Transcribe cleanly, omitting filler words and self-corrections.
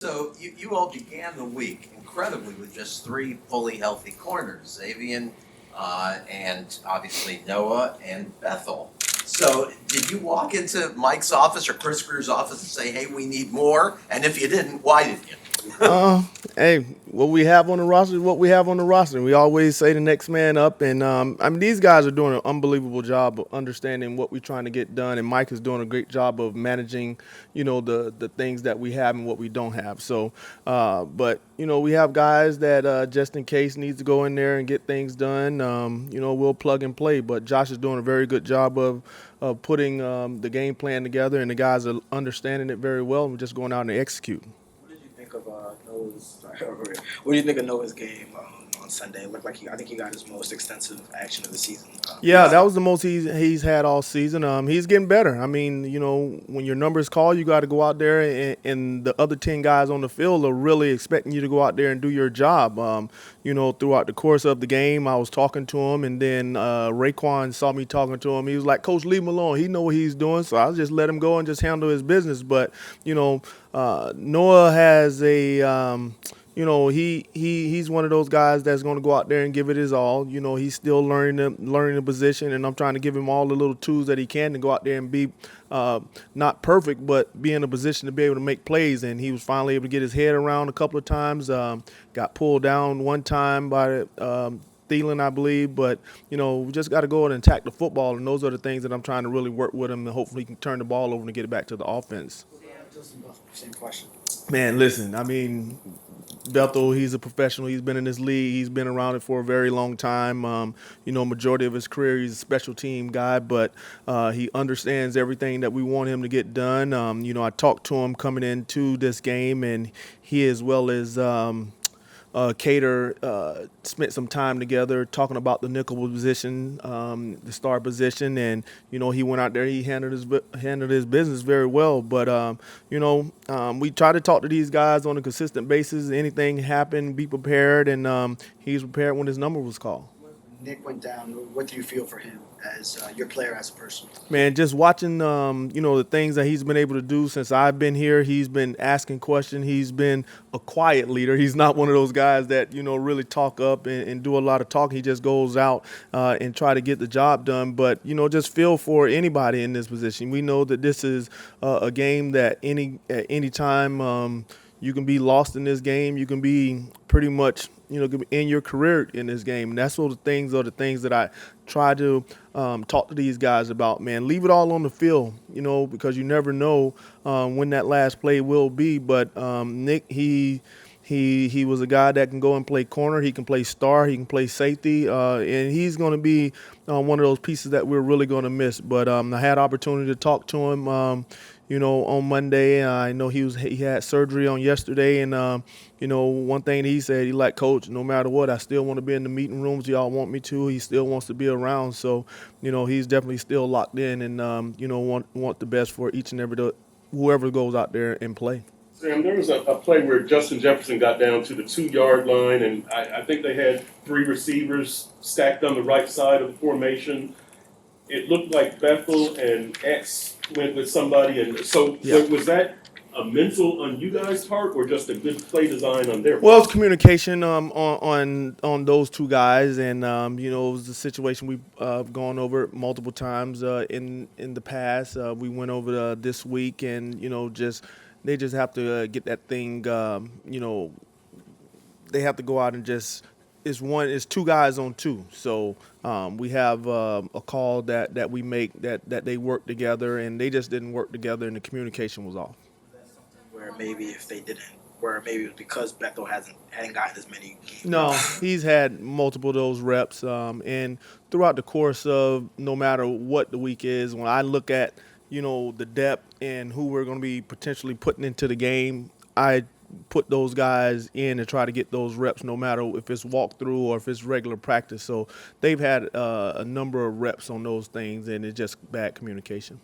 So you all began the week incredibly with just three fully healthy corners, Xavier, and obviously Noah and Bethel. So did you walk into Mike's office or Chris Greer's office and say, "Hey, we need more"? And if you didn't, why didn't you? Uh, hey, what we have on the roster is what we have on the roster. We always say the next man up, and I mean these guys are doing an unbelievable job of understanding what we're trying to get done, and Mike is doing a great job of managing, the things that we have and what we don't have. So, but we have guys that just in case needs to go in there and get things done. We'll plug and play, but Josh is doing a very good job of putting the game plan together, and the guys are understanding it very well, and we're just going out and execute. What did you think of Noah's? What do you think of Noah's game on Sunday? It looked like I think he got his most extensive action of the season. Yeah, that was the most he's had all season. He's getting better. I mean, when your number is called, you got to go out there, and the other 10 guys on the field are really expecting you to go out there and do your job. Throughout the course of the game, I was talking to him, and then Raekwon saw me talking to him. He was like, "Coach, leave him alone. He know what he's doing." So I just let him go and just handle his business. But Noah has a he's one of those guys that's going to go out there and give it his all. He's still learning the position, and I'm trying to give him all the little tools that he can to go out there and be not perfect, but be in a position to be able to make plays. And he was finally able to get his head around a couple of times. Got pulled down one time by Thielen, I believe, but we just got to go out and attack the football, and those are the things that I'm trying to really work with him, and hopefully he can turn the ball over and get it back to the offense. Same question. Man, listen, I mean, Bethel, he's a professional. He's been in this league. He's been around it for a very long time. Majority of his career, he's a special team guy, but he understands everything that we want him to get done. I talked to him coming into this game, and he, as well as Cater, spent some time together talking about the nickel position, the star position, and he went out there. He handled his business very well. But we try to talk to these guys on a consistent basis. Anything happen, be prepared, and he's prepared when his number was called. Nick went down. What do you feel for him as your player, as a person? Man, just watching, the things that he's been able to do since I've been here. He's been asking questions. He's been a quiet leader. He's not one of those guys that, really talk up and do a lot of talking. He just goes out and try to get the job done. But, just feel for anybody in this position. We know that this is a game that at any time you can be lost in this game. You can be pretty much, in your career in this game. And that's all the things that I try to talk to these guys about. Man, leave it all on the field, because you never know when that last play will be. But Nick, he was a guy that can go and play corner. He can play star. He can play safety, and he's going to be one of those pieces that we're really going to miss. But I had opportunity to talk to him, on Monday. I know he had surgery on yesterday, and one thing he said, he like, "Coach, no matter what, I still want to be in the meeting rooms. Y'all want me to." He still wants to be around, so he's definitely still locked in, and want the best for each and every whoever goes out there and play. Sam, there was a play where Justin Jefferson got down to the 2 yard line, and I think they had three receivers stacked on the right side of the formation. It looked like Bethel and X went with somebody, and so Yeah. was that a mental on you guys' part, or just a good play design on their part? Well, it's communication on those two guys, and it was a situation we've gone over multiple times in the past. We went over this week, and they just have to get that thing. They have to go out and just. It's two guys on two. So we have a call that we make that they work together, and they just didn't work together, and the communication was off. Where maybe if they didn't, where maybe it was because Bethel hadn't gotten as many games. No, he's had multiple of those reps, and throughout the course of no matter what the week is, when I look at the depth and who we're going to be potentially putting into the game, I put those guys in and try to get those reps, no matter if it's walkthrough or if it's regular practice. So they've had a number of reps on those things, and it's just bad communication.